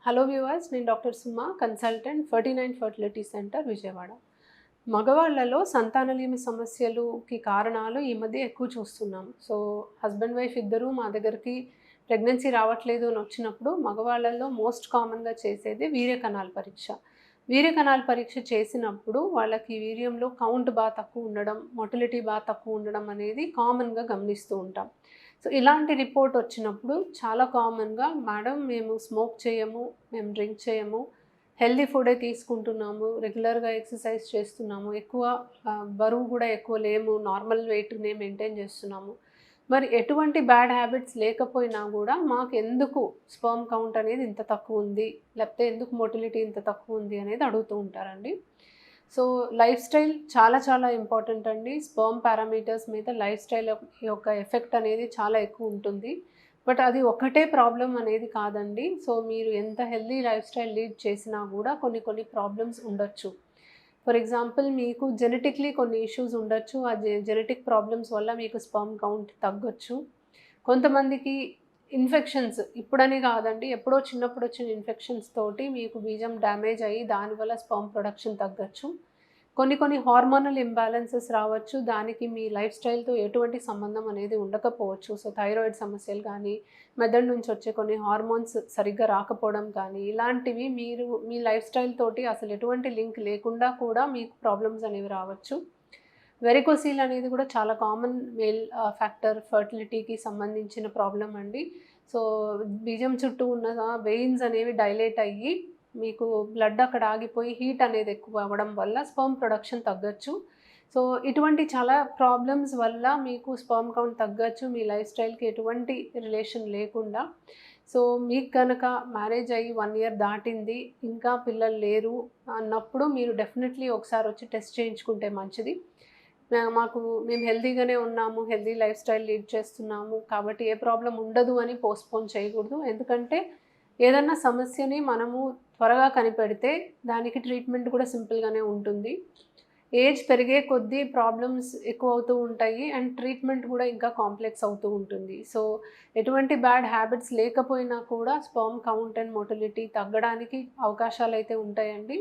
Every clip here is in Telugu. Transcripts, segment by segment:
హలో వ్యూవర్స్, నేను doctor Suma, consultant 49 fertility centre Vijayawada. మగవాళ్ళలో సంతానలేమి సమస్యలుకి కారణాలు ఈ మధ్య ఎక్కువ చూస్తున్నాం. సో హస్బెండ్ వైఫ్ ఇద్దరూ మా దగ్గరికి ప్రెగ్నెన్సీ రావట్లేదు అని వచ్చినప్పుడు మగవాళ్ళలో మోస్ట్ కామన్గా చేసేది వీర్యకణాల పరీక్ష. వీర్యకణాల పరీక్ష చేసినప్పుడు వాళ్ళకి వీర్యంలో కౌంట్ బాగా తక్కువ ఉండడం, మొటిలిటీ బాగా తక్కువ ఉండడం అనేది కామన్గా గమనిస్తూ ఉంటాం. సో ఇలాంటి రిపోర్ట్ వచ్చినప్పుడు చాలా కామన్గా, మేడం మేము స్మోక్ చేయము, మేము డ్రింక్ చేయము, హెల్దీ ఫుడే తీసుకుంటున్నాము, రెగ్యులర్గా ఎక్సర్సైజ్ చేస్తున్నాము, ఎక్కువ బరువు కూడా ఎక్కువ లేము, నార్మల్ వెయిట్నే మెయింటైన్ చేస్తున్నాము, మరి ఎటువంటి బ్యాడ్ హ్యాబిట్స్ లేకపోయినా కూడా మాకు ఎందుకు స్పర్మ్ కౌంట్ అనేది ఇంత తక్కువ ఉంది, లేకపోతే ఎందుకు మొటిలిటీ ఇంత తక్కువ ఉంది అనేది అడుగుతూ ఉంటారండి. సో లైఫ్ స్టైల్ చాలా చాలా ఇంపార్టెంట్ అండి. స్పర్మ్ పారామీటర్స్ మీద లైఫ్ స్టైల్ యొక్క ఎఫెక్ట్ అనేది చాలా ఎక్కువ ఉంటుంది. బట్ అది ఒక్కటే ప్రాబ్లం అనేది కాదండి. సో మీరు ఎంత హెల్దీ లైఫ్ స్టైల్ లీడ్ చేసినా కూడా కొన్ని కొన్ని ప్రాబ్లమ్స్ ఉండొచ్చు. ఫర్ ఎగ్జాంపుల్, మీకు జెనెటిక్లీ కొన్ని ఇష్యూస్ ఉండొచ్చు. ఆ జెనెటిక్ ప్రాబ్లమ్స్ వల్ల మీకు స్పర్మ్ కౌంట్ తగ్గొచ్చు. కొంతమందికి ఇన్ఫెక్షన్స్ ఇప్పుడని కాదండి, ఎప్పుడో చిన్నప్పుడు వచ్చిన ఇన్ఫెక్షన్స్ తోటి మీకు బీజం డ్యామేజ్ అయ్యి దానివల్ల స్పర్మ్ ప్రొడక్షన్ తగ్గొచ్చు. కొన్ని హార్మోనల్ ఇంబ్యాలెన్సెస్ రావచ్చు. దానికి మీ లైఫ్ స్టైల్తో ఎటువంటి సంబంధం అనేది ఉండకపోవచ్చు. సో థైరాయిడ్ సమస్యలు కానీ, మెదడు నుంచి వచ్చే కొన్ని హార్మోన్స్ సరిగ్గా రాకపోవడం కానీ, ఇలాంటివి మీరు మీ లైఫ్ స్టైల్ తోటి అసలు ఎటువంటి లింక్ లేకుండా కూడా మీకు ప్రాబ్లమ్స్ అనేవి రావచ్చు. వెరికోసీల్ అనేది కూడా చాలా కామన్ మేల్ ఫ్యాక్టర్ ఫర్టిలిటీకి సంబంధించిన ప్రాబ్లం అండి. సో బీజం చుట్టూ ఉన్న వెయిన్స్ అనేవి డైలేట్ అయ్యి మీకు బ్లడ్ అక్కడ ఆగిపోయి హీట్ అనేది ఎక్కువ అవ్వడం వల్ల స్పర్మ్ ప్రొడక్షన్ తగ్గొచ్చు. సో ఇటువంటి చాలా ప్రాబ్లమ్స్ వల్ల మీకు స్పర్మ్ కౌంట్ తగ్గొచ్చు, మీ లైఫ్ స్టైల్కి ఎటువంటి రిలేషన్ లేకుండా. సో మీకు కనుక మ్యారేజ్ అయ్యి 1 ఇయర్ దాటింది, ఇంకా పిల్లలు లేరు అన్నప్పుడు మీరు డెఫినెట్లీ ఒకసారి వచ్చి టెస్ట్ చేయించుకుంటే మంచిది. మేము హెల్తీగానే ఉన్నాము, హెల్తీ లైఫ్ స్టైల్ లీడ్ చేస్తున్నాము కాబట్టి ఏ ప్రాబ్లం ఉండదు అని పోస్ట్పోన్ చేయకూడదు. ఎందుకంటే ఏదన్నా సమస్యని మనము త్వరగా కనిపెడితే దానికి ట్రీట్మెంట్ కూడా సింపుల్గానే ఉంటుంది. ఏజ్ పెరిగే కొద్దీ ప్రాబ్లమ్స్ ఎక్కువ అవుతూ ఉంటాయి అండ్ ట్రీట్మెంట్ కూడా ఇంకా కాంప్లెక్స్ అవుతూ ఉంటుంది. సో ఎటువంటి బ్యాడ్ హ్యాబిట్స్ లేకపోయినా కూడా స్పర్మ్ కౌంట్ అండ్ మొటిలిటీ తగ్గడానికి అవకాశాలు అయితే ఉంటాయండి.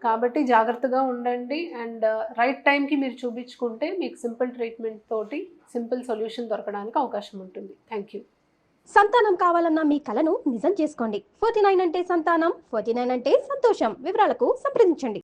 కాబట్టి జాగ్రత్తగా ఉండండి అండ్ రైట్ టైంకి మీరు చూపించుకుంటే మీకు సింపుల్ ట్రీట్మెంట్ తోటి సింపుల్ సొల్యూషన్ దొరకడానికి అవకాశం ఉంటుంది. Thank you. సంతానం కావాలన్న మీ కలను నిజం చేసుకోండి. 49 అంటే సంతానం, 49 అంటే సంతోషం. వివరాలకు సంప్రదించండి.